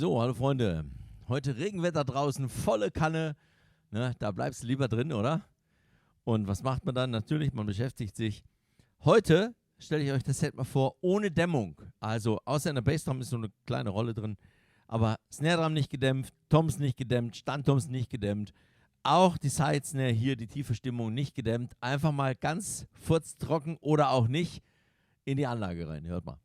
So, hallo Freunde. Heute Regenwetter draußen, volle Kanne. Ne, da bleibst du lieber drin, oder? Und was macht man dann? Natürlich, man beschäftigt sich. Heute stelle ich euch das Set mal vor, ohne Dämmung. Also, außer in der Bassdrum ist so eine kleine Rolle drin. Aber Snare Drum nicht gedämpft, Toms nicht gedämmt, Standtoms nicht gedämmt. Auch die Side Snare hier, die tiefe Stimmung nicht gedämmt. Einfach mal ganz furztrocken oder auch nicht in die Anlage rein. Hört mal.